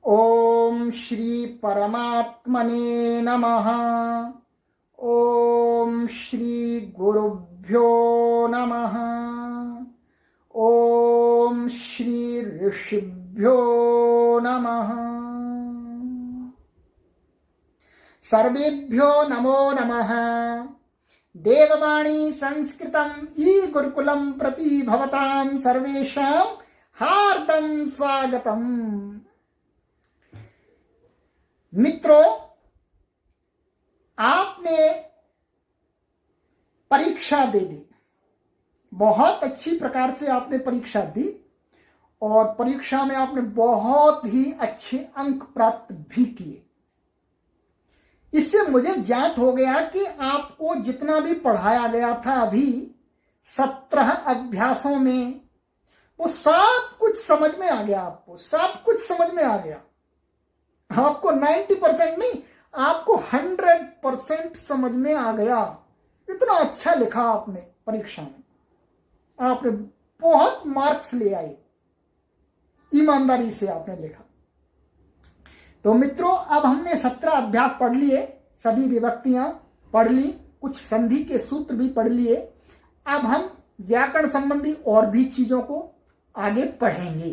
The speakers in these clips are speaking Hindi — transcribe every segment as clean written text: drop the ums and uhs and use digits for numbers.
ओम श्री परमात्मने नमः। ओम श्री गुरुभ्यो नमः। ओम श्री ऋषिभ्यो नमः। सर्वेभ्यो नमो नमः। देववाणी संस्कृतम ई गुरुकुलम प्रति भवतां सर्वेषां हार्दं स्वागतम। मित्रों, आपने परीक्षा दे दी, बहुत अच्छी प्रकार से आपने परीक्षा दी और परीक्षा में आपने बहुत ही अच्छे अंक प्राप्त भी किए। इससे मुझे ज्ञात हो गया कि आपको जितना भी पढ़ाया गया था अभी 17 अभ्यासों में, वो सब कुछ समझ में आ गया। आपको सब कुछ समझ में आ गया। आपको 90% नहीं, आपको 100% समझ में आ गया। इतना अच्छा लिखा आपने परीक्षा में, आपने बहुत मार्क्स ले आए, ईमानदारी से आपने लिखा। तो मित्रों, अब हमने 17 अभ्यास पढ़ लिए, सभी विभक्तियां पढ़ ली, कुछ संधि के सूत्र भी पढ़ लिए। अब हम व्याकरण संबंधी और भी चीजों को आगे पढ़ेंगे,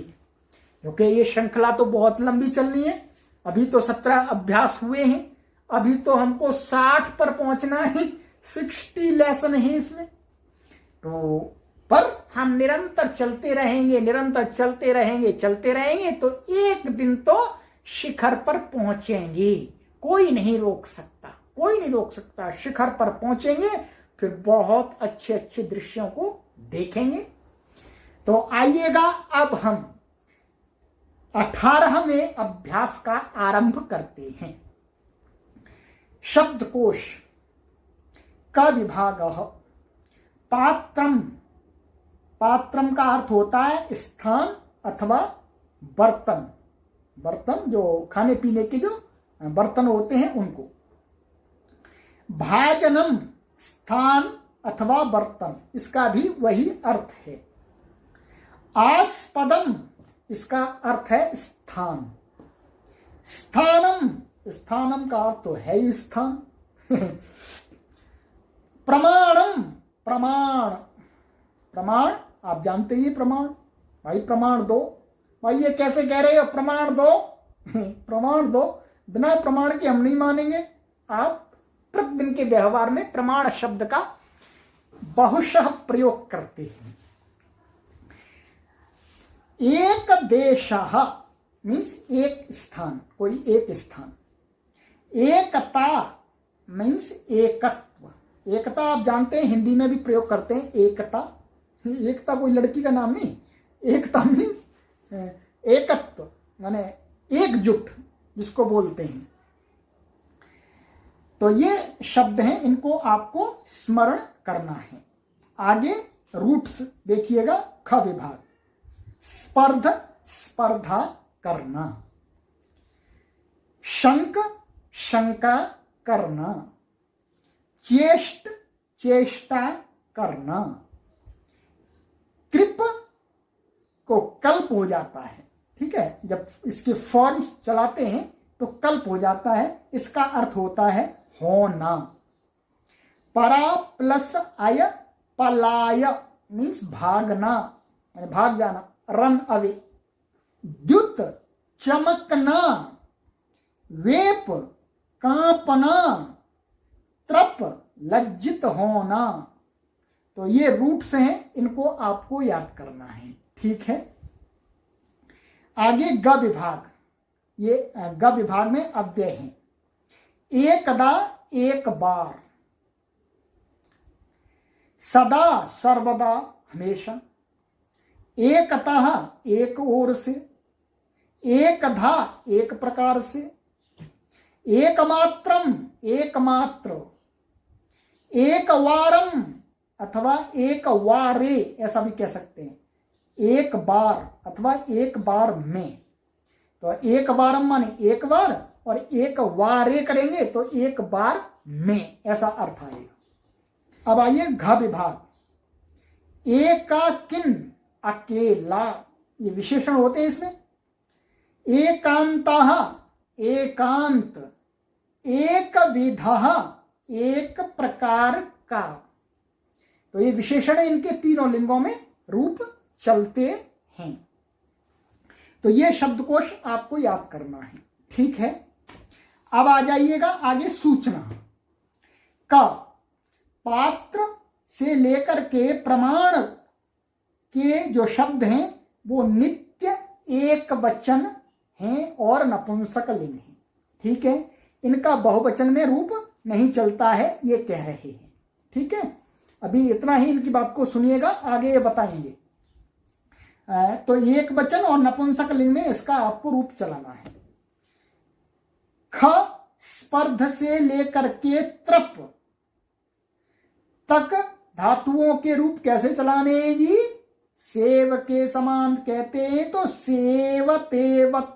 क्योंकि ये श्रृंखला तो बहुत लंबी चलनी है। अभी तो 17 अभ्यास हुए हैं, अभी तो हमको 60 पर पहुंचना है। 60 लेसन है इसमें। तो पर हम निरंतर चलते रहेंगे, निरंतर चलते रहेंगे, चलते रहेंगे तो एक दिन तो शिखर पर पहुंचेंगे। कोई नहीं रोक सकता, कोई नहीं रोक सकता। शिखर पर पहुंचेंगे, फिर बहुत अच्छे अच्छे दृश्यों को देखेंगे। तो आइएगा, अब हम 18वें अभ्यास का आरंभ करते हैं। शब्दकोश का विभाग। पात्रम, पात्रम का अर्थ होता है स्थान अथवा बर्तन। बर्तन जो खाने पीने के जो बर्तन होते हैं उनको। भाजनम स्थान अथवा बर्तन, इसका भी वही अर्थ है। आस्पदम, इसका अर्थ है स्थान। स्थानम, स्थानम का अर्थ तो है ही स्थान। प्रमाणम, प्रमाण, प्रमाण आप जानते ही, प्रमाण भाई, प्रमाण दो भाई। ये कैसे कह रहे हो प्रमाण दो? प्रमाण दो, बिना प्रमाण के हम नहीं मानेंगे। आप प्रतिदिन के व्यवहार में प्रमाण शब्द का बहुशः प्रयोग करते हैं। एक देशः मीन्स एक स्थान, कोई एक स्थान। एकता मीन्स एकत्व। एकता आप जानते हैं, हिंदी में भी प्रयोग करते हैं एकता। एकता कोई लड़की का नाम नहीं। एकता मीन्स एकत्व, माने एकजुट जिसको बोलते हैं। तो ये शब्द हैं, इनको आपको स्मरण करना है। आगे रूट्स देखिएगा। ख विभाग। स्पर्ध, स्पर्धा करना। शंक, शंका करना। चेष्ट, चेष्टा करना। कृप को कल्प हो जाता है, ठीक है। जब इसके फॉर्म्स चलाते हैं तो कल्प हो जाता है। इसका अर्थ होता है होना। परा प्लस आय, पलाय मीन्स भागना, भाग जाना, रन अवे। द्युत, चमकना। वेप, कांपना। त्रप, लज्जित होना। तो ये रूट्स हैं, इनको आपको याद करना है, ठीक है। आगे ग विभाग। ये ग विभाग में अव्यय है। एकदा, एक बार। सदा, सर्वदा, हमेशा। एकतः, एक ओर से। एकधा, एक प्रकार से। एकमात्रम, एकमात्र। एकवारम अथवा एक वारे, ऐसा भी कह सकते हैं। एक बार अथवा एक बार में। तो एक बारम माने एक बार, और एक वारे करेंगे तो एक बार में, ऐसा अर्थ आएगा। अब आइए घ विभाग। एकाकिन, अकेला, ये विशेषण होते हैं इसमें। एकांतः एकांत, एक विधः एक प्रकार का। तो ये विशेषण इनके तीनों लिंगों में रूप चलते हैं। तो ये शब्दकोश आपको याद करना है, ठीक है। अब आ जाइएगा आगे सूचना का। पात्र से लेकर के प्रमाण के जो शब्द हैं वो नित्य एक वचन हैं और नपुंसक लिंग हैं, ठीक है। इनका बहुवचन में रूप नहीं चलता है, ये कह रहे हैं, ठीक है। अभी इतना ही इनकी बात को सुनिएगा, आगे ये बताएंगे। तो एक वचन और नपुंसक लिंग में इसका आपको रूप चलाना है। ख स्पर्ध से लेकर के त्रप तक धातुओं के रूप कैसे चलाने जी? सेव के समान कहते हैं तो सेवतेवत,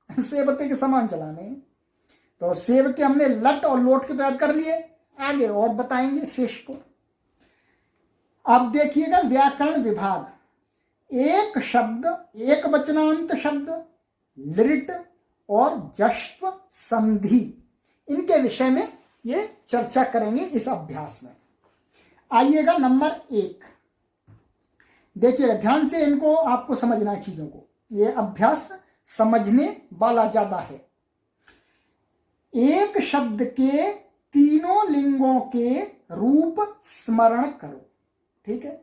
सेवते के समान चलाने। तो सेव के हमने लट और लोट के तो याद कर लिए, आगे और बताएंगे शेष को। अब देखिएगा व्याकरण विभाग। एक शब्द, एक वचनांत शब्द, लिट और जश्व संधि, इनके विषय में ये चर्चा करेंगे इस अभ्यास में। आइएगा नंबर 1, देखिएगा ध्यान से, इनको आपको समझना है चीजों को, ये अभ्यास समझने वाला ज्यादा है। एक शब्द के तीनों लिंगों के रूप स्मरण करो, ठीक है।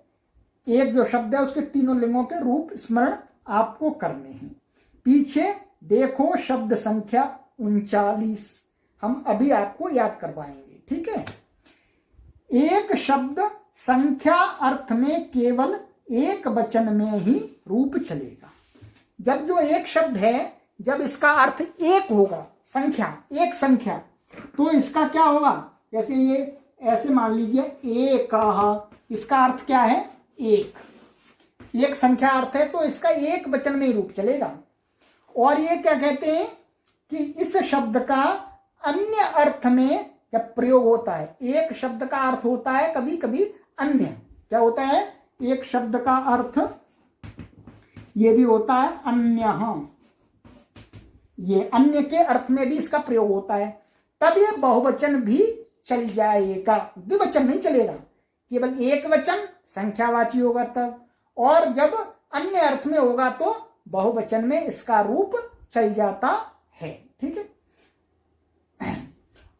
एक जो शब्द है उसके तीनों लिंगों के रूप स्मरण आपको करने हैं। पीछे देखो शब्द संख्या 39, हम अभी आपको याद करवाएंगे, ठीक है। एक शब्द संख्या अर्थ में केवल एक वचन में ही रूप चलेगा। जब जो एक शब्द है, जब इसका अर्थ एक होगा, संख्या, एक संख्या, तो इसका क्या होगा? जैसे ये ऐसे मान लीजिए एक, इसका अर्थ क्या है? एक, एक संख्या अर्थ है, तो इसका एक वचन में ही रूप चलेगा। और ये क्या कहते हैं कि इस शब्द का अन्य अर्थ में जब प्रयोग होता है, एक शब्द का अर्थ होता है कभी कभी अन्य, क्या होता है? एक शब्द का अर्थ ये भी होता है अन्य, ये अन्य के अर्थ में भी इसका प्रयोग होता है, तब ये बहुवचन भी चल जाएगा, द्विवचन नहीं चलेगा। केवल एक वचन संख्यावाची होगा तब, और जब अन्य अर्थ में होगा तो बहुवचन में इसका रूप चल जाता है, ठीक है।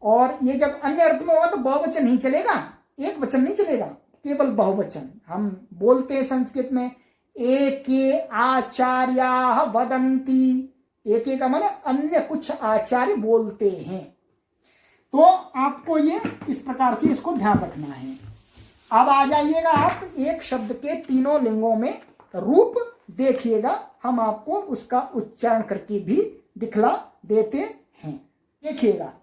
और ये जब अन्य अर्थ में होगा तो बहुवचन नहीं चलेगा, एक वचन नहीं चलेगा, केवल बहुवचन। हम बोलते हैं संस्कृत में एके आचार्याः वदन्ति, एके का माने अन्य कुछ आचार्य बोलते हैं। तो आपको ये इस प्रकार से इसको ध्यान रखना है। अब आ जाइएगा आप एक शब्द के तीनों लिंगों में रूप देखिएगा, हम आपको उसका उच्चारण करके भी दिखला देते हैं। देखिएगा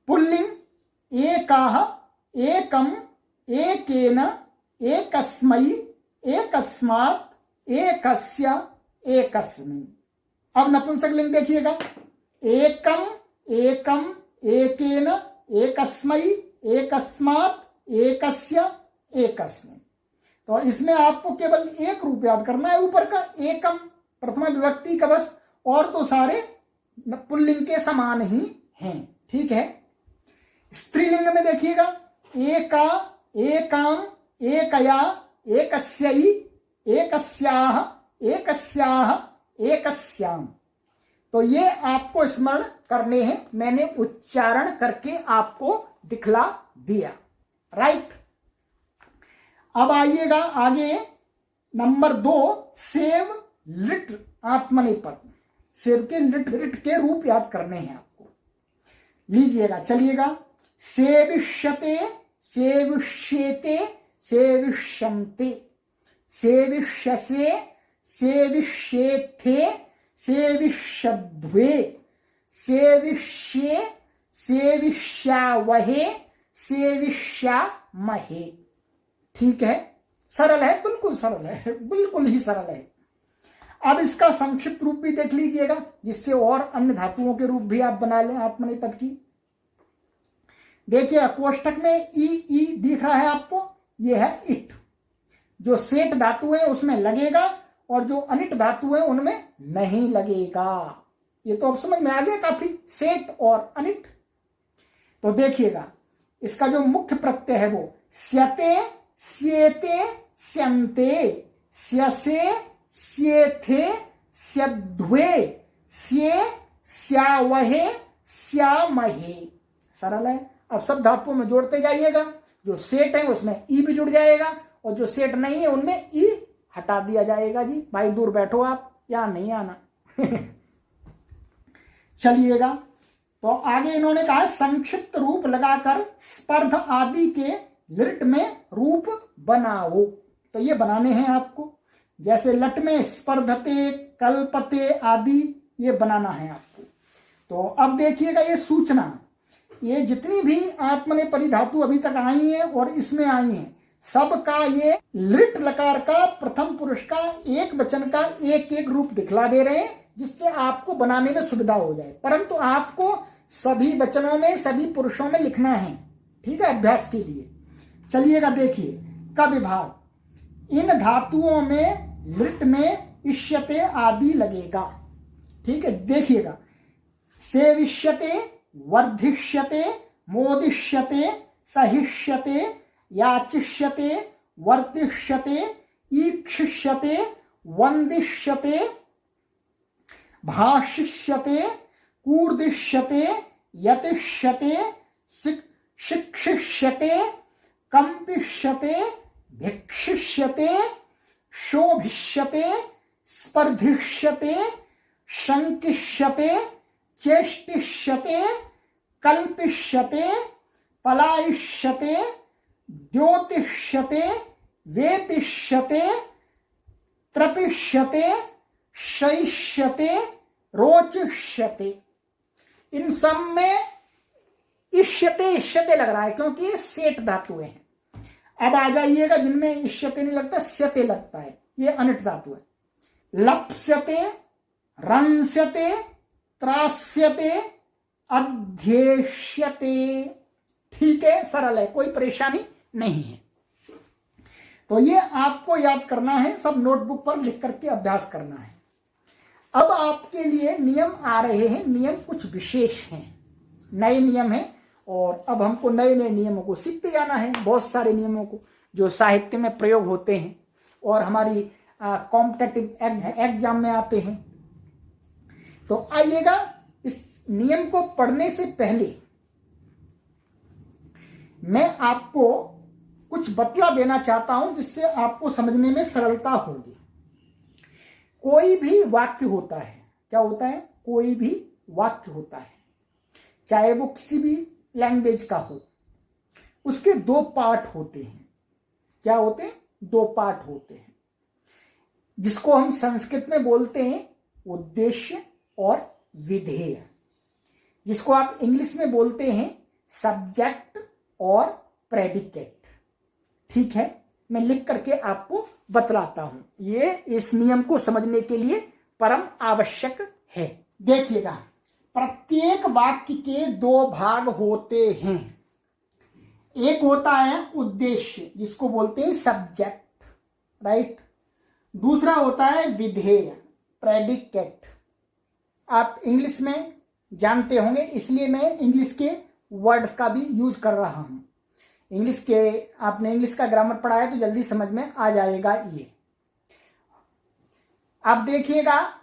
पुल्लिंग एकाः, एकम, एकेन, एकस्मै, एकस्मात्, एकस्य, एकस्मिन्। अब नपुंसक लिंग देखिएगा एकम, एकम, एकेन, एकस्मै, एकस्मात्, एकस्य, एकस्मिन्। तो इसमें आपको केवल एक रूप याद करना है, ऊपर का एकम प्रथमा विभक्ति का बस, और तो सारे पुल्लिंग के समान ही हैं, ठीक है। स्त्रीलिंग में देखिएगा एका, एकाम, एकया, एकस्यै, एकस्याः, एकस्याः, एकस्याम। तो ये आपको स्मरण करने हैं, मैंने उच्चारण करके आपको दिखला दिया, राइट। अब आइएगा आगे नंबर 2, सेव, लिट, आत्मनेपद। सेव के लिट, लिट के रूप याद करने हैं आपको, लीजिएगा, चलिएगा। सेविष्यते, सेविष्येते, सेविष्यन्ते, सेविष्यसे, सेविष्येथे, सेविष्यध्वे, सेविष्ये, सेविष्यावहे, सेविष्यामहे। ठीक है, सरल है, बिल्कुल सरल है, बिल्कुल ही सरल है। अब इसका संक्षिप्त रूप भी देख लीजिएगा, जिससे और अन्य धातुओं के रूप भी आप बना लें आत्मनेपद की। देखिए कोष्ठक में ई दिख रहा है आपको, यह है इट, जो सेठ धातु है उसमें लगेगा और जो अनिट धातु है उनमें नहीं लगेगा। ये तो अब समझ में आ गया काफी, सेट और अनिट। तो देखिएगा इसका जो मुख्य प्रत्यय है वो स्यते, स्येते, स्यन्ते, स्यसे, स्येथे, स्यध्वे, स्ये, स्यावहे, श्यामहे। सरल है। अब सब धातुओं में जोड़ते जाइएगा, जो सेट है उसमें ई भी जुड़ जाएगा और जो सेट नहीं है उनमें ई हटा दिया जाएगा। जी भाई दूर बैठो आप, यहां नहीं आना। चलिएगा तो आगे इन्होंने कहा संक्षिप्त रूप लगाकर स्पर्ध आदि के लिट में रूप बनाओ। तो ये बनाने हैं आपको, जैसे लट में स्पर्धते, कल्पते आदि ये बनाना है आपको। तो अब देखिएगा ये सूचना, ये जितनी भी आत्मनेपदी धातु अभी तक आई है और इसमें आई है, सबका ये लिट लकार का प्रथम पुरुष का एक वचन का एक एक रूप दिखला दे रहे हैं, जिससे आपको बनाने में सुविधा हो जाए। परंतु आपको सभी वचनों में, सभी पुरुषों में लिखना है, ठीक है, अभ्यास के लिए। चलिएगा देखिए का विभाग, इन धातुओं में लिट में इष्यते आदि लगेगा। ठीक है, देखिएगा सेविष्यते, वर्धिष्यते, मोदिष्यते, सहिष्यते, याचिष्यते, वर्तिष्यते, ईक्षिष्यते, वंदिष्यते, भाषिष्यते, कूर्दिष्यते, यतिष्यते, शिक्षिष्यते, कंपिष्यते, भिक्षिष्यते, शोभिष्यते, स्पर्धिष्यते, शंकिष्यते, चेष्टिष्यते, कल्पिष्यते, पलायिष्यते, द्योतिष्यते, वेपिष्यते, त्रपिष्यते, शयिष्यते, रोचिष्यते। इन सब में इष्यते इष्यते लग रहा है क्योंकि ये सेट धातु है। अब आ जाइएगा जिनमें इष्यते नहीं लगता, स्यते लगता है, ये अनिट धातु है। लप्स्यते, रंस्यते, त्रास्यते, अध्येष्यते। ठीक है, सरल है, कोई परेशानी नहीं है। तो ये आपको याद करना है, सब नोटबुक पर लिख करके अभ्यास करना है। अब आपके लिए नियम आ रहे हैं, नियम कुछ विशेष हैं, नए नियम हैं और अब हमको नए नए नियमों को सीखते जाना है, बहुत सारे नियमों को जो साहित्य में प्रयोग होते हैं और हमारी कॉम्पिटिटिव एग्जाम में आते हैं। तो आइएगा, इस नियम को पढ़ने से पहले मैं आपको कुछ बतला देना चाहता हूं जिससे आपको समझने में सरलता होगी। कोई भी वाक्य होता है, क्या होता है, कोई भी वाक्य होता है, चाहे वो किसी भी लैंग्वेज का हो, उसके दो पार्ट होते हैं। क्या होते हैं, दो पार्ट होते हैं, जिसको हम संस्कृत में बोलते हैं उद्देश्य और विधेय, जिसको आप इंग्लिश में बोलते हैं सब्जेक्ट और प्रेडिकेट। ठीक है, मैं लिख करके आपको बतलाता हूं, ये इस नियम को समझने के लिए परम आवश्यक है। देखिएगा, प्रत्येक वाक्य के दो भाग होते हैं। एक होता है उद्देश्य, जिसको बोलते हैं सब्जेक्ट, राइट। दूसरा होता है विधेय, प्रेडिकेट। आप इंग्लिश में जानते होंगे, इसलिए मैं इंग्लिश के वर्ड्स का भी यूज कर रहा हूं। इंग्लिश के, आपने इंग्लिश का ग्रामर पढ़ा है तो जल्दी समझ में आ जाएगा। ये आप देखिएगा,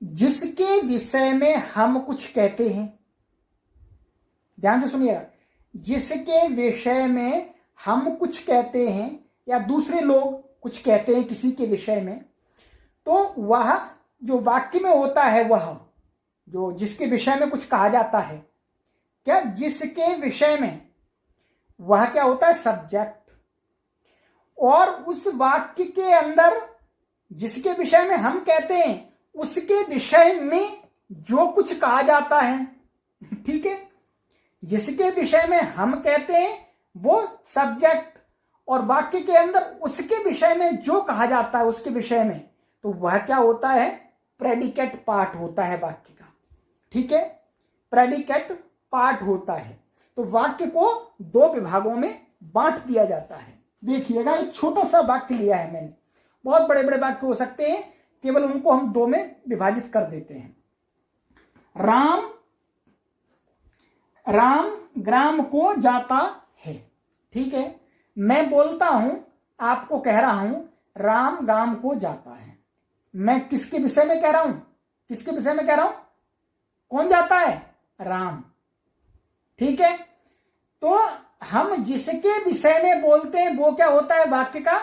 जिसके विषय में हम कुछ कहते हैं, ध्यान से सुनिएगा, जिसके विषय में हम कुछ कहते हैं या दूसरे लोग कुछ कहते हैं किसी के विषय में, तो वह जो वाक्य में होता है, वह जो जिसके विषय में कुछ कहा जाता है, क्या जिसके विषय में, वह क्या होता है सब्जेक्ट। और उस वाक्य के अंदर जिसके विषय में हम कहते हैं, उसके विषय में जो कुछ कहा जाता है, ठीक है, जिसके विषय में हम कहते हैं वो सब्जेक्ट, और वाक्य के अंदर उसके विषय में जो कहा जाता है उसके विषय में, तो वह क्या होता है, प्रेडिकेट पार्ट होता है वाक्य का। ठीक है, प्रेडिकेट पार्ट होता है। तो वाक्य को दो विभागों में बांट दिया जाता है। देखिएगा, एक छोटा सा वाक्य लिया है मैंने, बहुत बड़े बड़े वाक्य हो सकते हैं, केवल उनको हम दो में विभाजित कर देते हैं। राम ग्राम को जाता है। ठीक है, मैं बोलता हूं, आपको कह रहा हूं राम गांव को जाता है। मैं किसके विषय में कह रहा हूं? किसके विषय में कह रहा हूं? कौन जाता है? राम। ठीक है, तो हम जिसके विषय में बोलते हैं वो क्या होता है? वाक्य का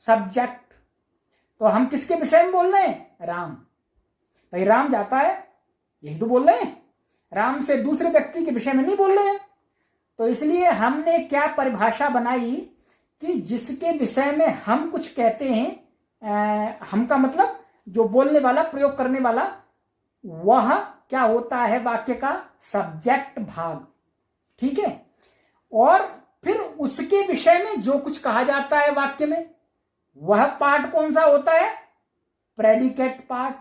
सब्जेक्ट। तो हम किसके विषय में बोल रहे हैं? राम। भाई राम जाता है, यही तो बोल रहे हैं। राम से दूसरे व्यक्ति के विषय में नहीं बोल रहे हैं। तो इसलिए हमने क्या परिभाषा बनाई कि जिसके विषय में हम कुछ कहते हैं, हम का मतलब जो बोलने वाला, प्रयोग करने वाला, वह क्या होता है? वाक्य का सब्जेक्ट भाग। ठीक है, और फिर उसके विषय में जो कुछ कहा जाता है वाक्य में, वह पार्ट कौन सा होता है? Predicate part.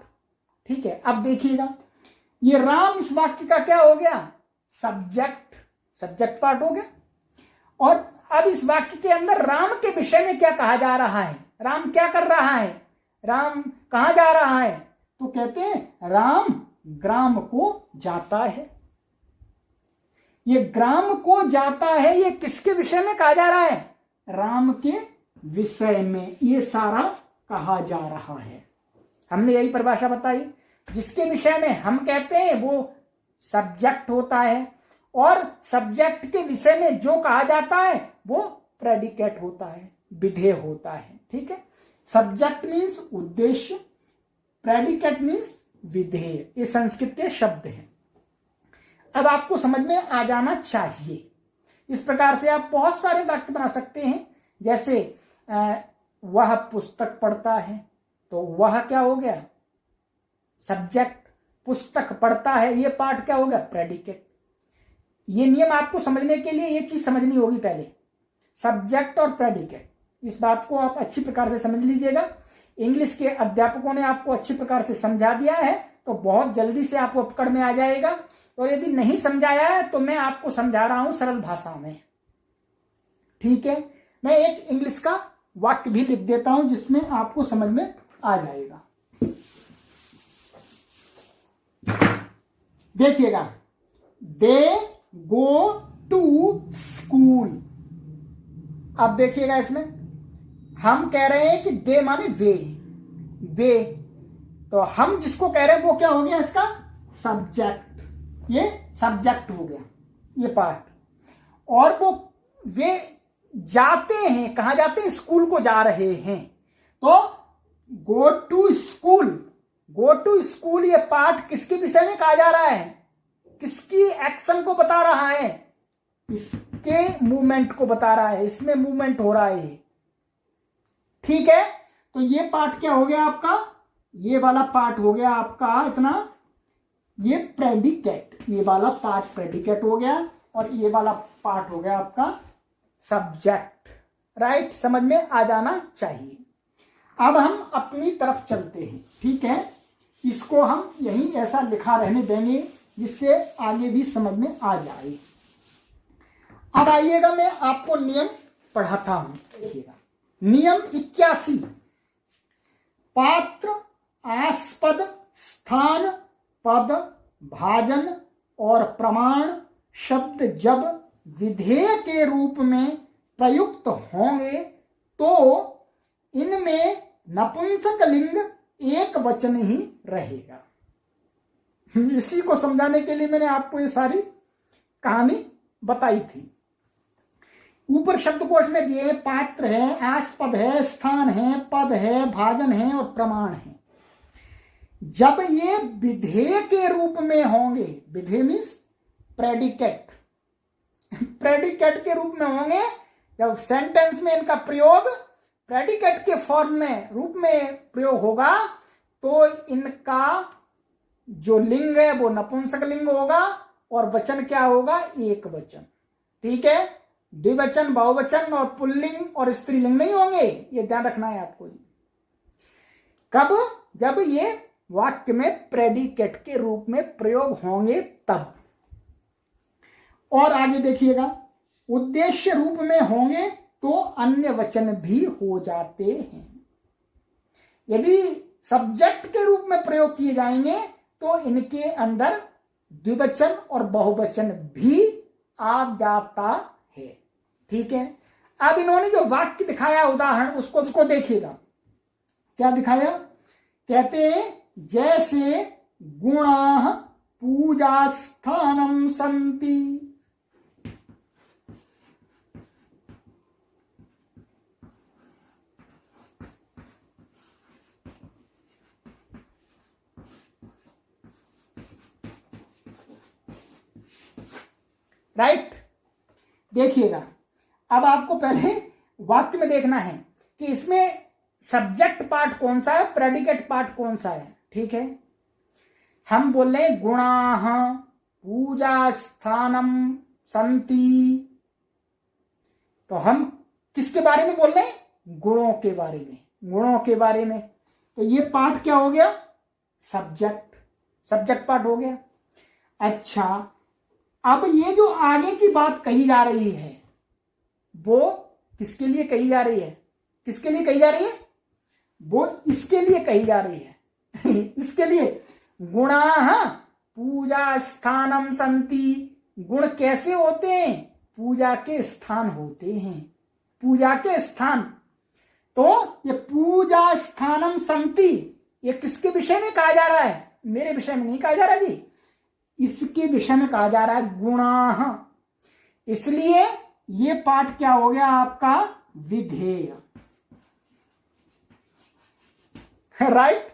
ठीक है, अब देखिएगा, ये राम इस वाक्य का क्या हो गया? सब्जेक्ट पार्ट हो गया। और अब इस वाक्य के अंदर राम के विषय में क्या कहा जा रहा है? राम क्या कर रहा है? राम कहां जा रहा है? तो कहते हैं राम ग्राम को जाता है। ये ग्राम को जाता है, ये किसके विषय में कहा जा रहा है? राम के विषय में ये सारा कहा जा रहा है। हमने यही परिभाषा बताई। जिसके विषय में हम कहते हैं वो सब्जेक्ट होता है, और सब्जेक्ट के विषय में जो कहा जाता है वो प्रेडिकेट होता है, विधेय होता है। ठीक है, सब्जेक्ट मीन्स उद्देश्य, प्रेडिकेट मीन्स विधेय। ये संस्कृत के शब्द हैं। अब आपको समझ में आ जाना चाहिए। इस प्रकार से आप बहुत सारे वाक्य बना सकते हैं। जैसे वह पुस्तक पढ़ता है, तो वह क्या हो गया? सब्जेक्ट। पुस्तक पढ़ता है, ये पार्ट क्या हो गया? प्रेडिकेट। ये नियम आपको समझने के लिए ये चीज समझनी होगी पहले, सब्जेक्ट और प्रेडिकेट। इस बात को आप अच्छी प्रकार से समझ लीजिएगा। इंग्लिश के अध्यापकों ने आपको अच्छी प्रकार से समझा दिया है, तो बहुत जल्दी से आपको पकड़ में आ जाएगा। और यदि नहीं समझाया है तो मैं आपको समझा रहा हूं सरल भाषा में। ठीक है, मैं एक इंग्लिश का वाक्य भी लिख देता हूं जिसमें आपको समझ में आ जाएगा। देखिएगा, दे गो टू स्कूल। अब देखिएगा, इसमें हम कह रहे हैं कि दे माने वे। तो हम जिसको कह रहे हैं वो क्या हो गया? इसका सब्जेक्ट। ये सब्जेक्ट हो गया, ये पार्ट। और वो वे जाते हैं, कहां जाते हैं? स्कूल को जा रहे हैं। तो गो टू स्कूल ये पार्ट किसके विषय में कहा जा रहा है? किसकी एक्शन को बता रहा है? इसके मूवमेंट को बता रहा है। इसमें मूवमेंट हो रहा है। ठीक है, तो ये पार्ट क्या हो गया आपका? ये वाला पार्ट हो गया आपका इतना, ये प्रेडिकेट। ये वाला पार्ट प्रेडिकेट हो गया, और ये वाला पार्ट हो गया आपका सब्जेक्ट। राइट, समझ में आ जाना चाहिए। अब हम अपनी तरफ चलते हैं। ठीक है, इसको हम यहीं ऐसा लिखा रहने देंगे जिससे आगे भी समझ में आ जाए। अब आइएगा, मैं आपको नियम पढ़ाता हूं। देखिएगा, नियम 81। पात्र, आस्पद, स्थान, पद, भाजन और प्रमाण शब्द जब विधेय के रूप में प्रयुक्त होंगे तो इनमें नपुंसक लिंग एक वचन ही रहेगा। इसी को समझाने के लिए मैंने आपको ये सारी कहानी बताई थी। ऊपर शब्दकोश में दिए पात्र है, आस्पद है, स्थान है, पद है, भाजन है और प्रमाण है। जब ये विधेय के रूप में होंगे, विधेय मीन्स प्रेडिकेट, प्रेडिकेट के रूप में होंगे, जब सेंटेंस में इनका प्रयोग प्रेडिकेट के फॉर्म में, रूप में प्रयोग होगा, तो इनका जो लिंग है वो नपुंसक लिंग होगा, और वचन क्या होगा? एक वचन। ठीक है, द्विवचन, बहुवचन और पुल्लिंग और स्त्रीलिंग नहीं होंगे। ये ध्यान रखना है आपको। कब? जब ये वाक्य में प्रेडिकेट के रूप में प्रयोग होंगे तब। और आगे देखिएगा, उद्देश्य रूप में होंगे तो अन्य वचन भी हो जाते हैं। यदि सब्जेक्ट के रूप में प्रयोग किए जाएंगे तो इनके अंदर द्विवचन और बहुवचन भी आ जाता है। ठीक है, अब इन्होंने जो वाक्य दिखाया उदाहरण उसको देखिएगा। क्या दिखाया? कहते हैं जैसे गुणाः पूजा स्थानम संति। राइट, देखिएगा। अब आपको पहले वाक्य में देखना है कि इसमें सब्जेक्ट पार्ट कौन सा है, प्रेडिकेट पार्ट कौन सा है। ठीक है, हम बोल रहे गुणाः पूजा स्थानम संति, तो हम किसके बारे में बोल रहे हैं? गुणों के बारे में, गुणों के बारे में। तो ये पार्ट क्या हो गया? सब्जेक्ट, सब्जेक्ट पार्ट हो गया। अच्छा, अब ये जो आगे की बात कही जा रही है वो किसके लिए कही जा रही है? किसके लिए कही जा रही है? वो इसके लिए कही जा रही है इसके लिए गुणाः पूजा स्थानम संति। गुण कैसे होते हैं? पूजा के स्थान होते हैं, पूजा के स्थान। तो ये पूजा स्थानम संति ये किसके विषय में कहा जा रहा है? मेरे विषय में नहीं कहा जा रहा जी, इसके विषय में कहा जा रहा है गुणाः। इसलिए ये पाठ क्या हो गया आपका? विधेय। राइट,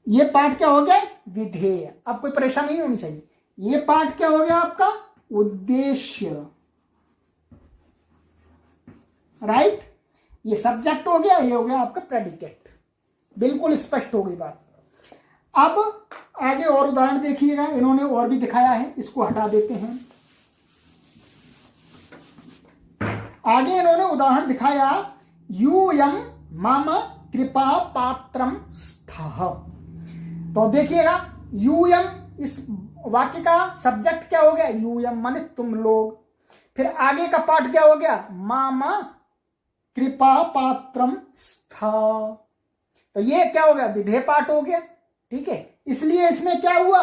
ये पाठ क्या हो गया? विधेय। अब कोई परेशानी नहीं होनी चाहिए। ये पाठ क्या हो गया आपका? उद्देश्य। राइट, ये सब्जेक्ट हो गया, ये हो गया आपका प्रेडिकेट। बिल्कुल स्पष्ट हो गई बात। अब आगे और उदाहरण देखिएगा, इन्होंने और भी दिखाया है, इसको हटा देते हैं। आगे इन्होंने उदाहरण दिखाया यूयम मम कृपा पात्रम स्थः। तो देखिएगा, यूयम इस वाक्य का सब्जेक्ट क्या हो गया? यूयम माने तुम लोग। फिर आगे का पार्ट क्या हो गया? मम कृपा पात्रम स्थः। तो ये क्या हो गया? विधेय पाठ हो गया। ठीक है, इसलिए इसमें क्या हुआ?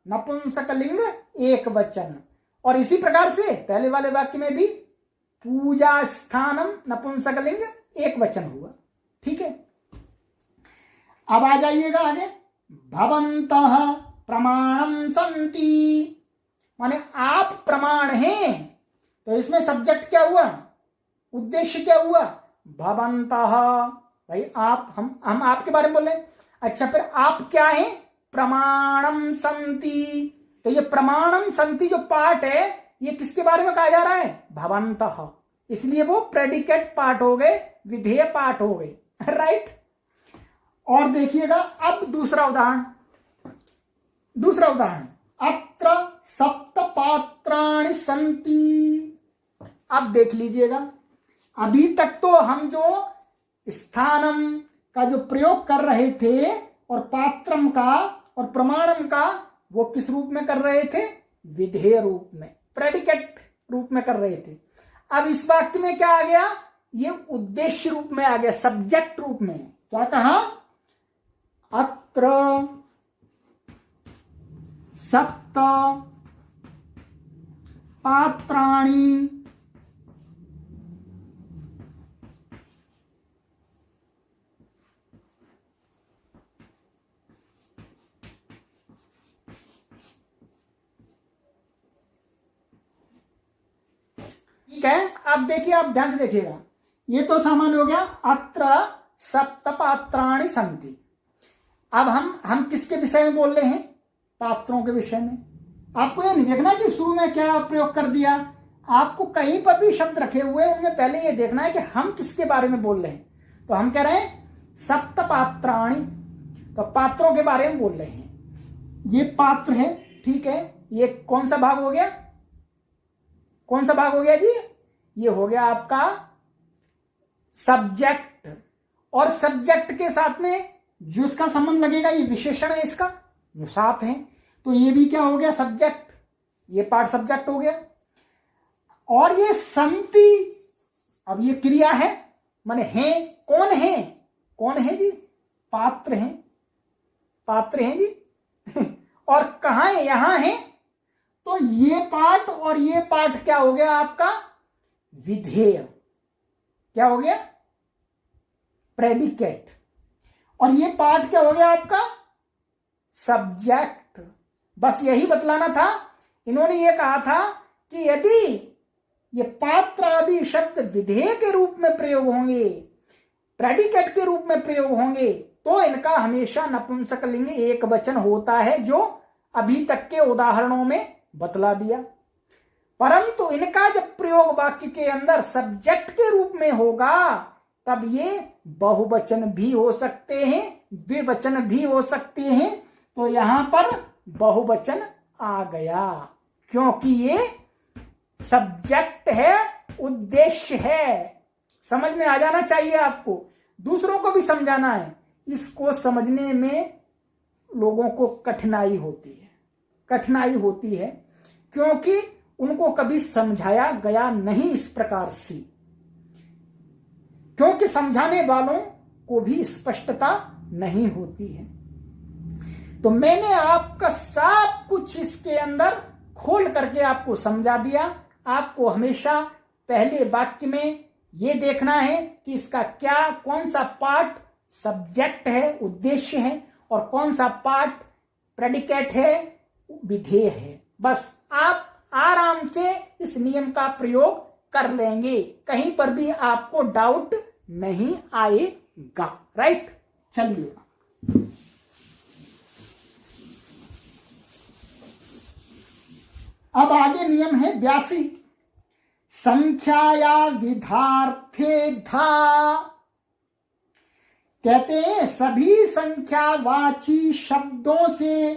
नपुंसकलिंग एक वचन। और इसी प्रकार से पहले वाले वाक्य में भी पूजा स्थानम नपुंसकलिंग एक वचन हुआ। ठीक है, अब आ जाइएगा आगे। भवन्तः प्रमाणम संति, माने आप प्रमाण हैं। तो इसमें सब्जेक्ट क्या हुआ? उद्देश्य क्या हुआ? भवन्तः, भाई आप, हम आपके बारे में बोल रहे हैं। अच्छा, फिर आप क्या हैं? प्रमाणम संति। तो ये प्रमाणम संति जो पार्ट है ये किसके बारे में कहा जा रहा है? भवन्तः। इसलिए वो प्रेडिकेट पार्ट हो गए, विधेय पार्ट हो गए। राइट, और देखिएगा अब दूसरा उदाहरण। दूसरा उदाहरण, अत्र सप्त पात्राणि सन्ति। अब देख लीजिएगा, अभी तक तो हम जो स्थानम का जो प्रयोग कर रहे थे और पात्रम का और प्रमाणम का, वो किस रूप में कर रहे थे? विधेय रूप में, प्रेडिकेट रूप में कर रहे थे। अब इस वाक्य में क्या आ गया? ये उद्देश्य रूप में आ गया, सब्जेक्ट रूप में। क्या कहा? अत्र सप्त पात्राणि ठीक है। अब देखिए, आप ध्यान से देखिएगा, ये तो सामान्य हो गया, अत्र सप्त पात्राणि सन्ति। अब हम किसके विषय में बोल रहे हैं? पात्रों के विषय में। आपको ये नहीं देखना कि शुरू में क्या प्रयोग कर दिया, आपको कहीं पर भी शब्द रखे हुए उनमें पहले ये देखना है कि हम किसके बारे में बोल रहे हैं। तो हम कह रहे हैं सप्त पात्राणि, तो पात्रों के बारे में बोल रहे हैं। ये पात्र है, ठीक है। ये कौन सा भाग हो गया? कौन सा भाग हो गया जी? ये हो गया आपका सब्जेक्ट, और सब्जेक्ट के साथ में जो इसका संबंध लगेगा ये विशेषण है इसका जो साथ है, तो ये भी क्या हो गया? सब्जेक्ट। ये पार्ट सब्जेक्ट हो गया। और ये संति, अब ये क्रिया है, माने है। कौन है? कौन है जी? पात्र हैं, पात्र हैं जी। और कहाँ है? यहां है। तो ये पाठ और ये पाठ क्या हो गया आपका? विधेय। क्या हो गया? प्रेडिकेट। और ये पाठ क्या हो गया आपका? सब्जेक्ट। बस यही बतलाना था। इन्होंने ये कहा था कि यदि ये पात्र आदि शब्द विधेय के रूप में प्रयोग होंगे, प्रेडिकेट के रूप में प्रयोग होंगे, तो इनका हमेशा नपुंसकलिंग एक वचन होता है, जो अभी तक के उदाहरणों में बतला दिया। परंतु इनका जब प्रयोग वाक्य के अंदर सब्जेक्ट के रूप में होगा, तब ये बहुवचन भी हो सकते हैं, द्विवचन भी हो सकते हैं। तो यहां पर बहुवचन आ गया, क्योंकि ये सब्जेक्ट है, उद्देश्य है। समझ में आ जाना चाहिए आपको, दूसरों को भी समझाना है। इसको समझने में लोगों को कठिनाई होती है, कठिनाई होती है, क्योंकि उनको कभी समझाया गया नहीं इस प्रकार से, क्योंकि समझाने वालों को भी स्पष्टता नहीं होती है। तो मैंने आपका सब कुछ इसके अंदर खोल करके आपको समझा दिया। आपको हमेशा पहले वाक्य में ये देखना है कि इसका क्या, कौन सा पार्ट सब्जेक्ट है, उद्देश्य है, और कौन सा पार्ट प्रेडिकेट है, विधेय है। बस आप आराम से इस नियम का प्रयोग कर लेंगे, कहीं पर भी आपको डाउट नहीं आएगा। राइट, चलिए अब आगे नियम है 82। संख्याया विधार्थे धा। कहते हैं सभी संख्यावाची शब्दों से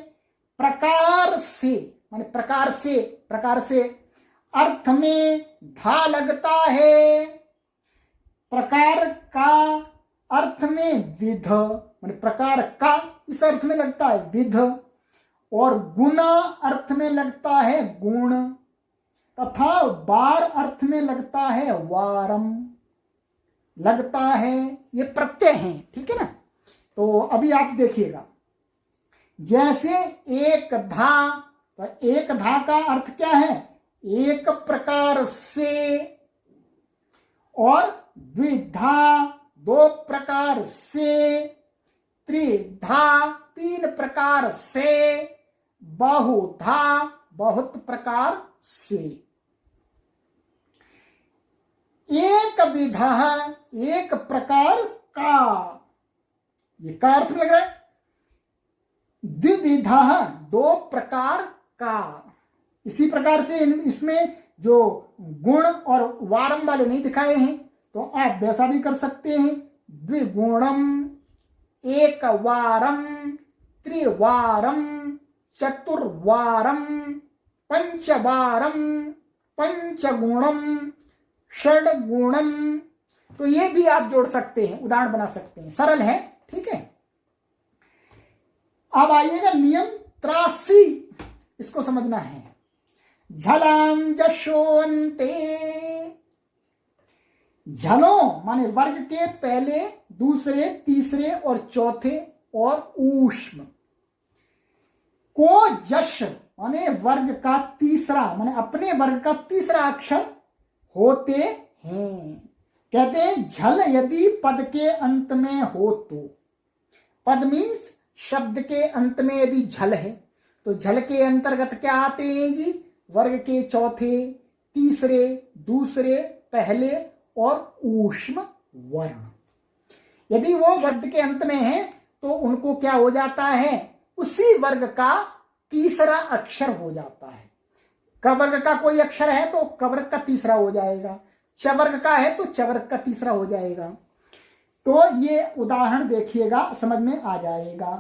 प्रकार से, माने प्रकार से अर्थ में धा लगता है। प्रकार का अर्थ में विध, माने प्रकार का इस अर्थ में लगता है विध, और गुण अर्थ में लगता है गुण, तथा बार अर्थ में लगता है वारम, लगता है, ये प्रत्यय हैं। ठीक है ना। तो अभी आप देखिएगा, जैसे एक धा, तो एक धा का अर्थ क्या है? एक प्रकार से, और द्विधा दो प्रकार से, त्रिधा तीन प्रकार से, बहुधा बहुत प्रकार से। एक विधा एक प्रकार का, ये का अर्थ लग रहा है। द्विविधा दो प्रकार का। इसी प्रकार से इसमें जो गुण और वारम वाले नहीं दिखाए हैं, तो आप वैसा भी कर सकते हैं। द्विगुणम, एक वारम, त्रिवारम, चतुर्वारम, पंचवारम, पंचगुणम, षड्गुणम। तो ये भी आप जोड़ सकते हैं, उदाहरण बना सकते हैं, सरल है। ठीक है। अब आइएगा नियम 83, इसको समझना है। झलाम जशोन्ते। झलो माने वर्ग के पहले, दूसरे, तीसरे और चौथे, और ऊष्म को यश माने वर्ग का तीसरा, माने अपने वर्ग का तीसरा अक्षर होते हैं। कहते हैं झल यदि पद के अंत में हो तो, पद मीन्स शब्द के अंत में यदि झल है, तो झल के अंतर्गत क्या आते हैं जी? वर्ग के चौथे, तीसरे, दूसरे, पहले और ऊष्म वर्ण। यदि वो वर्ग के अंत में है तो उनको क्या हो जाता है? उसी वर्ग का तीसरा अक्षर हो जाता है। क वर्ग का कोई अक्षर है तो क वर्ग का तीसरा हो जाएगा, च वर्ग का है तो च वर्ग का तीसरा हो जाएगा। तो ये उदाहरण देखिएगा, समझ में आ जाएगा।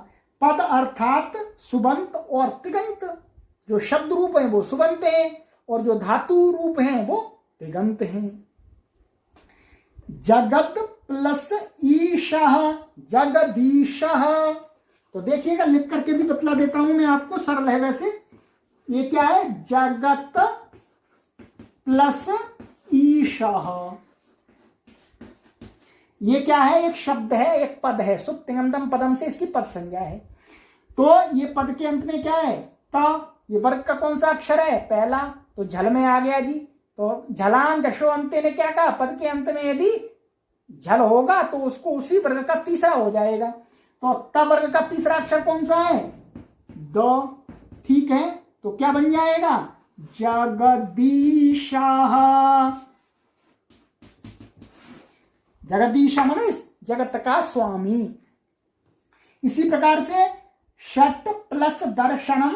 पद अर्थात सुबंत और तिगंत, जो शब्द रूप हैं वो सुबंत हैं, और जो धातु रूप हैं वो तिगंत हैं। जगत प्लस ईशः जगदीशः। तो देखिएगा, लिख करके भी बतला देता हूं मैं आपको, सरल है वैसे। ये क्या है? जगत प्लस ईशः। ये क्या है, एक शब्द है, एक पद है, सुप तिङन्तम पदम से इसकी पद संज्ञा है। तो ये पद के अंत में क्या है, त। ये वर्ग का कौन सा अक्षर है, पहला, तो झल में आ गया जी। तो झलाम जशो अंते ने क्या कहा, पद के अंत में यदि झल होगा तो उसको उसी वर्ग का तीसरा हो जाएगा। तो त वर्ग का तीसरा अक्षर कौन सा है, द। ठीक है, तो क्या बन जाएगा, जगदीशाः। जगदीशा माने जगत का स्वामी। इसी प्रकार से षट प्लस दर्शनम,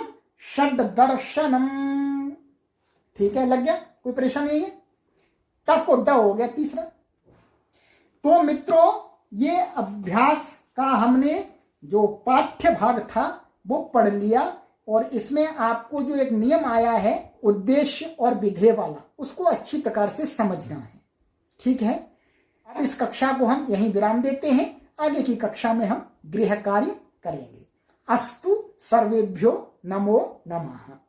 षड दर्शनम। ठीक है, लग गया, कोई परेशानी नहीं है। तक को ड हो गया तीसरा। तो मित्रों, ये अभ्यास का हमने जो पाठ्य भाग था वो पढ़ लिया, और इसमें आपको जो एक नियम आया है उद्देश्य और विधेय वाला, उसको अच्छी प्रकार से समझना है। ठीक है, अब इस कक्षा को हम यहीं विराम देते हैं। आगे की कक्षा में हम गृह कार्य करेंगे। अस्तु सर्वेभ्यो नमो नमः।